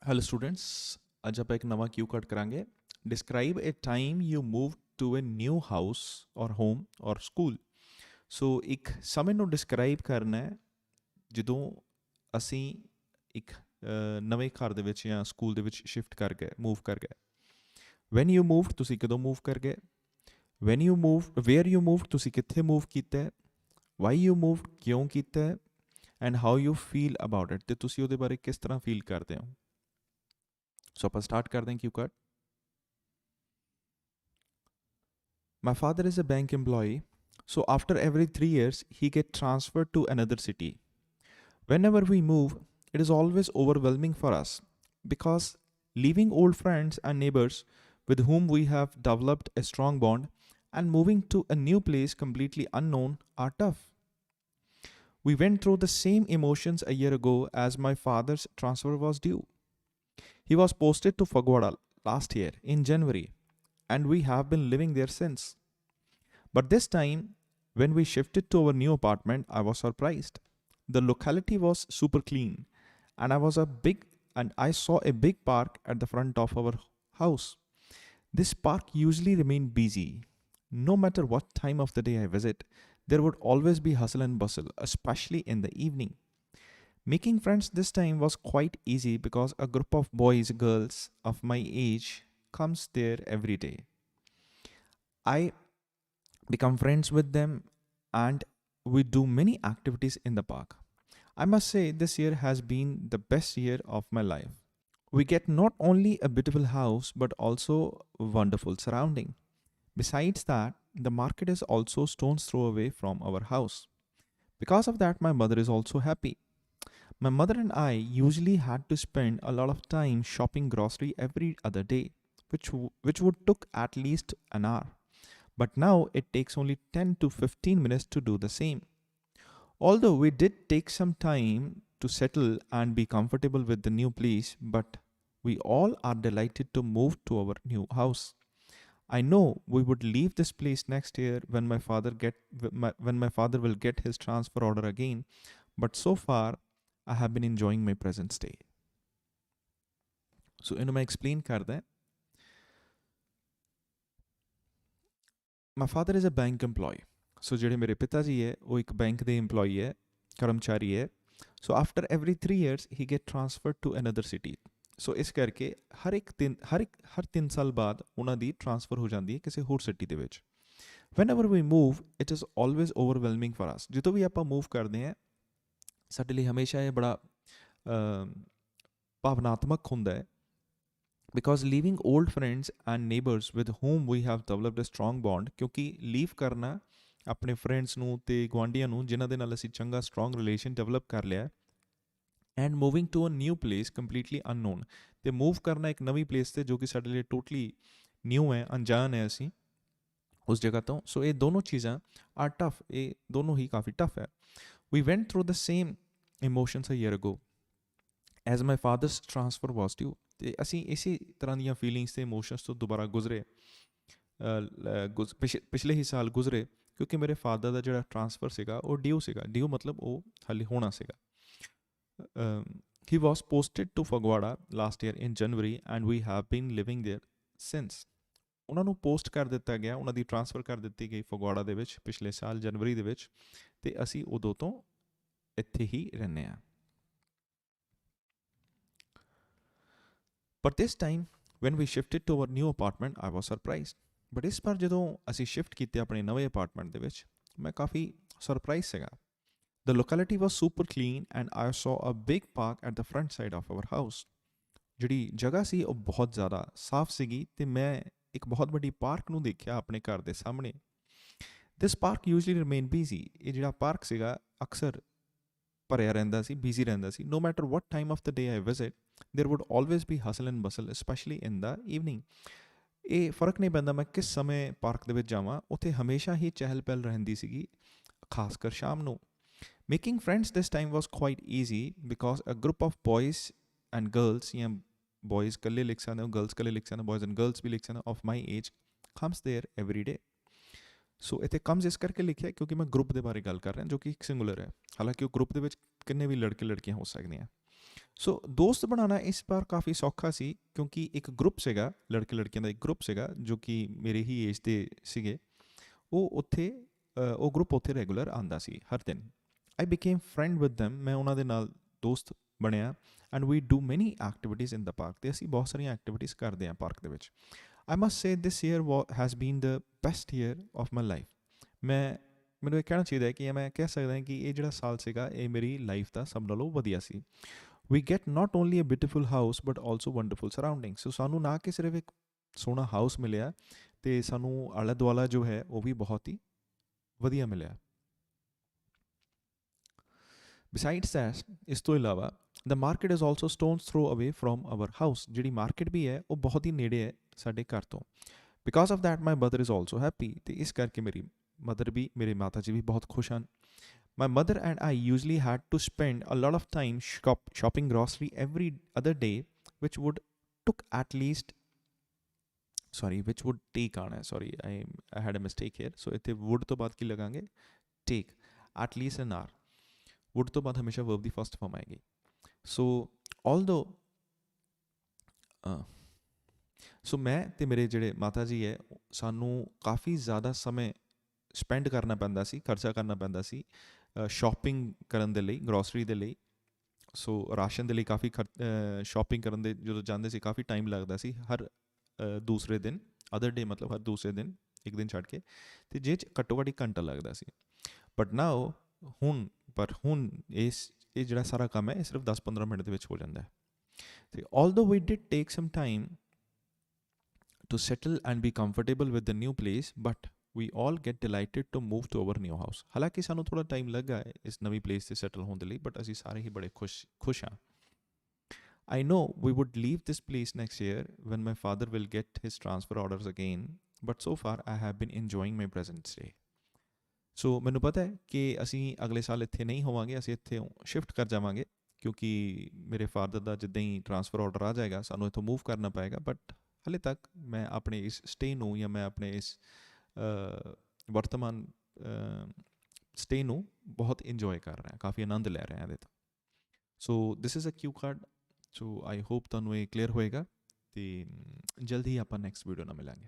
Hello students, ਅੱਜ ਆਪਾਂ ਇੱਕ ਨਵਾਂ ਕਿਊ ਕੱਟ ਕਰਾਂਗੇ। Describe a time you move to a new house or home or school. So ਇੱਕ ਸਮੇਂ ਨੂੰ ਡਿਸਕ੍ਰਾਈਬ ਕਰਨਾ ਹੈ ਜਦੋਂ ਅਸੀਂ ਇੱਕ ਨਵੇਂ ਘਰ ਦੇ ਵਿੱਚ ਜਾਂ ਸਕੂਲ ਦੇ ਵਿੱਚ ਸ਼ਿਫਟ ਕਰ ਗਏ, ਮੂਵ ਕਰ ਗਏ। ਵੈਨ ਯੂ ਮੂਵ, ਤੁਸੀਂ ਕਦੋਂ ਮੂਵ ਕਰ ਗਏ। When you move, where you move, ਤੁਸੀਂ ਕਿੱਥੇ ਮੂਵ ਕੀਤਾ ਹੈ। ਵਾਈ ਯੂ ਮੂਵ, ਕਿਉਂ ਕੀਤਾ ਹੈ। And how you feel about it, ਅਤੇ ਤੁਸੀਂ ਉਹਦੇ ਬਾਰੇ ਕਿਸ ਤਰ੍ਹਾਂ ਫੀਲ ਕਰਦੇ ਹੋ। ਸੋ ਆਪਾਂ ਸਟਾਰਟ ਕਰਦੇ ਹਾਂ ਕਿਊ ਕੱਟ। My father is a bank employee, so after every 3 years, he gets transferred to another city. Whenever we move, it is always overwhelming for us because leaving old friends and neighbors with whom we have developed a strong bond and moving to a new place completely unknown are tough. We went through the same emotions a year ago as my father's transfer was due. He was posted to Fagwada last year in January, and we have been living there since. But this time, when we shifted to our new apartment, I was surprised. The locality was super clean, and I saw a big park at the front of our house. This park usually remained busy. No matter what time of the day I visit, there would always be hustle and bustle, especially in the evening. Making friends this time was quite easy because a group of boys, girls of my age comes there every day. I become friends with them and we do many activities in the park. I must say this year has been the best year of my life. We get not only a beautiful house but also wonderful surrounding. Besides that, the market is also stone's throw away from our house. Because of that, my mother is also happy. My mother and I usually had to spend a lot of time shopping grocery every other day, which would took at least an hour. But now it takes only 10 to 15 minutes to do the same. Although we did take some time to settle and be comfortable with the new place, but we all are delighted to move to our new house. I know we would leave this place next year when when my father will get his transfer order again, but so far I have been enjoying my present stay. So ਇਹਨੂੰ ਮੈਂ explain ਕਰਦਾ। My father is a bank employee. So ਜਿਹੜੇ ਮੇਰੇ ਪਿਤਾ ਜੀ ਹੈ ਉਹ ਇੱਕ ਬੈਂਕ ਦੇ EMPLOYEE ਹੈ, ਕਰਮਚਾਰੀ ਹੈ। So after every 3 years he get transferred to another city. So ਇਸ ਕਰਕੇ ਹਰ 3 ਸਾਲ ਬਾਅਦ ਉਹਨਾਂ ਦੀ ਟ੍ਰਾਂਸਫਰ ਹੋ ਜਾਂਦੀ ਹੈ ਕਿਸੇ ਹੋਰ ਸਿਟੀ ਦੇ ਵਿੱਚ। Whenever we move, it is always overwhelming for us. ਜਦੋਂ ਵੀ ਆਪਾਂ ਮੂਵ ਕਰਦੇ ਹਾਂ ਸਾਡੇ ਲਈ ਹਮੇਸ਼ਾ ਇਹ ਬੜਾ ਭਾਵਨਾਤਮਕ ਹੁੰਦਾ ਹੈ because leaving old friends and neighbors with whom we have developed a strong bond, ਕਿਉਂਕਿ ਲੀਵ ਕਰਨਾ ਆਪਣੇ ਫਰੈਂਡਸ ਨੂੰ ਅਤੇ ਗੁਆਂਢੀਆਂ ਨੂੰ ਜਿਨ੍ਹਾਂ ਦੇ ਨਾਲ ਅਸੀਂ ਚੰਗਾ ਸਟਰੋਂਗ ਰਿਲੇਸ਼ਨ ਡਿਵੈਲਪ ਕਰ ਲਿਆ, and moving to a new place completely unknown, ਅਤੇ ਮੂਵ ਕਰਨਾ ਇੱਕ ਨਵੀਂ ਪਲੇਸ 'ਤੇ ਜੋ ਕਿ ਸਾਡੇ ਲਈ ਟੋਟਲੀ ਨਿਊ ਹੈ, ਅਣਜਾਣ ਹੈ ਅਸੀਂ ਉਸ ਜਗ੍ਹਾ ਤੋਂ। ਸੋ ਇਹ ਦੋਨੋਂ ਚੀਜ਼ਾਂ ਆਰ ਟਫ, ਇਹ ਦੋਨੋਂ ਹੀ ਕਾਫੀ ਟਫ ਹੈ। We went through the same emotions a year ago as my father's transfer was due, ਅਤੇ ਅਸੀਂ ਇਸੇ ਤਰ੍ਹਾਂ ਦੀਆਂ ਫੀਲਿੰਗਸ ਅਤੇ ਇਮੋਸ਼ਨਸ ਤੋਂ ਦੁਬਾਰਾ ਗੁਜ਼ਰੇ ਪਿਛਲੇ ਹੀ ਸਾਲ ਗੁਜ਼ਰੇ, ਕਿਉਂਕਿ ਮੇਰੇ ਫਾਦਰ ਦਾ ਜਿਹੜਾ ਟ੍ਰਾਂਸਫਰ ਸੀਗਾ ਉਹ ਡਿਊ ਮਤਲਬ ਉਹ ਹਾਲੇ ਹੋਣਾ ਸੀਗਾ। He was posted to Phagwara last year in January and we have been living there since. ਉਹਨਾਂ ਨੂੰ ਪੋਸਟ ਕਰ ਦਿੱਤਾ ਗਿਆ, ਉਹਨਾਂ ਦੀ ਟ੍ਰਾਂਸਫਰ ਕਰ ਦਿੱਤੀ ਗਈ ਫਗਵਾੜਾ ਦੇ ਵਿੱਚ ਪਿਛਲੇ ਸਾਲ ਜਨਵਰੀ ਦੇ ਵਿੱਚ, ਅਤੇ ਅਸੀਂ ਉਦੋਂ ਤੋਂ ਇੱਥੇ ਹੀ ਰਹਿੰਦੇ ਹਾਂ। But this time, when we shifted to our new apartment, I was surprised. But ਇਸ ਵਾਰ ਜਦੋਂ ਅਸੀਂ ਸ਼ਿਫਟ ਕੀਤੇ ਆਪਣੇ ਨਵੇਂ ਅਪਾਰਟਮੈਂਟ ਦੇ ਵਿੱਚ, ਮੈਂ ਕਾਫੀ ਸਰਪ੍ਰਾਈਜ਼ ਸੀਗਾ। The locality was super clean and I saw a big park at the front side of our house. ਜਿਹੜੀ ਜਗ੍ਹਾ ਸੀ ਉਹ ਬਹੁਤ ਜ਼ਿਆਦਾ ਸਾਫ਼ ਸੀਗੀ ਅਤੇ ਮੈਂ ਇੱਕ ਬਹੁਤ ਵੱਡੀ ਪਾਰਕ ਨੂੰ ਦੇਖਿਆ ਆਪਣੇ ਘਰ ਦੇ ਸਾਹਮਣੇ। This park usually remain busy. ਇਹ ਜਿਹੜਾ ਪਾਰਕ ਸੀਗਾ ਅਕਸਰ ਭਰਿਆ ਰਹਿੰਦਾ ਸੀ, ਬਿਜ਼ੀ ਰਹਿੰਦਾ ਸੀ। No matter what time of the day I visit, there would always be hustle and bustle, especially in the evening. ਇਹ ਫਰਕ ਨਹੀਂ ਪੈਂਦਾ ਮੈਂ ਕਿਸ ਸਮੇਂ ਪਾਰਕ ਦੇ ਵਿੱਚ ਜਾਵਾਂ, ਉੱਥੇ ਹਮੇਸ਼ਾ ਹੀ ਚਹਿਲ ਪਹਿਲ ਰਹਿੰਦੀ ਸੀਗੀ, ਖਾਸ ਕਰ ਸ਼ਾਮ ਨੂੰ। Making friends this time was quite easy because a group of boys and girls, ਜਾਂ ਬॉयज़ ਇਕੱਲੇ ਲਿਖ ਸਕਦੇ ਹੋ, ਗਰਲਸ ਇਕੱਲੇ ਲਿਖ ਸਕਦੇ ਹੋ, ਬॉयज़ ਐਂਡ ਗਰਲਸ ਵੀ ਲਿਖ ਸਕਦੇ ਹੋ, of my age comes there every day. So ਇੱਥੇ ਕਮਸ ਇਸ ਕਰਕੇ ਲਿਖਿਆ ਕਿਉਂਕਿ ਮੈਂ ਗਰੁੱਪ ਦੇ ਬਾਰੇ ਗੱਲ ਕਰ ਰਿਹਾ ਜੋ ਕਿ ਇੱਕ ਸਿੰਗੂਲਰ ਹੈ, ਹਾਲਾਂਕਿ ਉਹ ਗਰੁੱਪ ਦੇ ਵਿੱਚ ਕਿੰਨੇ ਵੀ ਲੜਕੇ ਲੜਕੀਆਂ ਹੋ ਸਕਦੀਆਂ। ਸੋ ਦੋਸਤ ਬਣਾਉਣਾ ਇਸ ਵਾਰ ਕਾਫੀ ਸੌਖਾ ਸੀ ਕਿਉਂਕਿ ਇੱਕ ਗਰੁੱਪ ਸੀਗਾ, ਲੜਕੇ ਲੜਕੀਆਂ ਦਾ ਇੱਕ ਗਰੁੱਪ ਸੀਗਾ ਜੋ ਕਿ ਮੇਰੇ ਹੀ ਏਜ ਦੇ ਸੀਗੇ। ਉਹ ਗਰੁੱਪ ਉੱਥੇ ਰੈਗੂਲਰ ਆਉਂਦਾ ਸੀ ਹਰ ਦਿਨ। ਆਈ ਬਿਕੇਮ ਫਰੈਂਡ ਵਿਦ ਦੈਮ, ਮੈਂ ਉਹਨਾਂ ਦੇ ਨਾਲ ਦੋਸਤ ਬਣਿਆ। ਐਂਡ ਵੀ ਡੂ ਮੈਨੀ ਐਕਟੀਵਿਟੀਜ਼ ਇਨ ਦ ਪਾਰਕ, ਅਤੇ ਅਸੀਂ ਬਹੁਤ ਸਾਰੀਆਂ ਐਕਟੀਵਿਟੀਜ਼ ਕਰਦੇ ਹਾਂ ਪਾਰਕ ਦੇ ਵਿੱਚ। I must say this year has been the best year of my life. ਮੈਨੂੰ ਇਹ ਕਹਿਣਾ ਚਾਹੀਦਾ ਹੈ ਕਿ ਮੈਂ ਕਹਿ ਸਕਦਾ ਕਿ ਇਹ ਜਿਹੜਾ ਸਾਲ ਸੀਗਾ ਇਹ ਮੇਰੀ ਲਾਈਫ ਦਾ ਸਭ ਨਾਲੋਂ ਵਧੀਆ ਸੀ। We get not only a beautiful house but also wonderful surrounding. So ਸਾਨੂੰ ਨਾ ਕਿ ਸਿਰਫ ਇੱਕ ਸੋਹਣਾ ਹਾਊਸ ਮਿਲਿਆ, ਅਤੇ ਸਾਨੂੰ ਆਲਾ ਦੁਆਲਾ ਜੋ ਹੈ ਉਹ ਵੀ ਬਹੁਤ ਹੀ ਵਧੀਆ ਮਿਲਿਆ। ਬਿਸਾਈਡਸ ਦੈਟ, ਇਸ ਤੋਂ ਇਲਾਵਾ the market is also stones throw away from our house. ਜਿਹੜੀ ਮਾਰਕੀਟ ਵੀ ਹੈ ਉਹ ਬਹੁਤ ਹੀ ਨੇੜੇ ਹੈ ਸਾਡੇ ਘਰ ਤੋਂ। Because of that my mother is also happy, ਅਤੇ ਇਸ ਕਰਕੇ ਮੇਰੀ ਮਦਰ ਵੀ, ਮੇਰੇ ਮਾਤਾ ਜੀ ਵੀ ਬਹੁਤ ਖੁਸ਼ ਹਨ। My mother and I usually had to spend a lot of time shopping grocery every other day, which would took at least which would take on I had a mistake here. So ਇੱਥੇ would ਤੋਂ ਬਾਅਦ ਕੀ ਲਗਾਂਗੇ, take, at least an hour। would ਤੋਂ ਬਾਅਦ ਹਮੇਸ਼ਾ verb ਦੀ first form ਆਏਗੀ। So although ਸੋ ਮੈਂ ਅਤੇ ਮੇਰੇ ਜਿਹੜੇ ਮਾਤਾ ਜੀ ਹੈ ਸਾਨੂੰ ਕਾਫੀ ਜ਼ਿਆਦਾ ਸਮੇਂ ਸਪੈਂਡ ਕਰਨਾ ਪੈਂਦਾ ਸੀ, ਖਰਚਾ ਕਰਨਾ ਪੈਂਦਾ ਸੀ ਸ਼ੋਪਿੰਗ ਕਰਨ ਦੇ ਲਈ, ਗਰੋਸਰੀ ਦੇ ਲਈ। ਸੋ ਰਾਸ਼ਨ ਦੇ ਲਈ ਕਾਫੀ ਸ਼ੋਪਿੰਗ ਕਰਨ ਦੇ ਜਦੋਂ ਜਾਂਦੇ ਸੀ ਕਾਫੀ ਟਾਈਮ ਲੱਗਦਾ ਸੀ, ਹਰ ਦੂਸਰੇ ਦਿਨ, ਅਦਰ ਡੇ ਮਤਲਬ ਹਰ ਦੂਸਰੇ ਦਿਨ, ਇੱਕ ਦਿਨ ਛੱਡ ਕੇ, ਅਤੇ ਜੇ 'ਚ ਘੱਟੋ ਘੱਟ 1 ਘੰਟਾ ਲੱਗਦਾ ਸੀ। ਬਟ ਨਾਓ ਹੁਣ ਇਹ ਜਿਹੜਾ ਸਾਰਾ ਕੰਮ ਹੈ ਇਹ ਸਿਰਫ 10-15 ਮਿੰਟ ਦੇ ਵਿੱਚ ਹੋ ਜਾਂਦਾ ਹੈ। ਅਤੇ also we did take some time to settle and be comfortable with the new place, but we all get delighted to move to our new house। ਹਾਲਾਂਕਿ ਸਾਨੂੰ ਥੋੜ੍ਹਾ ਟਾਈਮ ਲੱਗਾ ਹੈ ਇਸ ਨਵੀਂ ਪਲੇਸ 'ਤੇ ਸੈਟਲ ਹੋਣ ਦੇ ਲਈ, ਬਟ ਅਸੀਂ ਸਾਰੇ ਹੀ ਬੜੇ ਖੁਸ਼ ਹਾਂ। I know we would leave this place next year when my father will get his transfer orders again, but so far I have been enjoying my present stay। ਸੋ ਮੈਨੂੰ ਪਤਾ ਹੈ ਕਿ ਅਸੀਂ ਅਗਲੇ ਸਾਲ ਇੱਥੇ ਨਹੀਂ ਹੋਵਾਂਗੇ, ਅਸੀਂ ਇੱਥੇ ਸ਼ਿਫਟ ਕਰ ਜਾਵਾਂਗੇ ਕਿਉਂਕਿ ਮੇਰੇ ਫਾਦਰ ਦਾ ਜਿੱਦਾਂ ਹੀ ਟਰਾਂਸਫਰ ਆਰਡਰ ਆ ਜਾਏਗਾ ਸਾਨੂੰ ਇੱਥੋਂ ਮੂਵ ਕਰਨਾ ਪਏਗਾ। ਬਟ ਹਾਲੇ ਤੱਕ ਮੈਂ ਆਪਣੇ ਇਸ ਸਟੇ ਨੂੰ, ਜਾਂ ਮੈਂ ਆਪਣੇ ਇਸ ਵਰਤਮਾਨ ਸਟੇ ਨੂੰ ਬਹੁਤ ਇੰਜੋਏ ਕਰ ਰਿਹਾ, ਕਾਫੀ ਆਨੰਦ ਲੈ ਰਿਹਾ ਇਹਦੇ ਤੋਂ। So this is a Q card. So I hope ਤੁਹਾਨੂੰ ਇਹ ਕਲੀਅਰ ਹੋਏਗਾ, ਅਤੇ ਜਲਦੀ ਹੀ ਆਪਾਂ ਨੈਕਸਟ ਵੀਡੀਓ ਨਾਲ ਮਿਲਾਂਗੇ।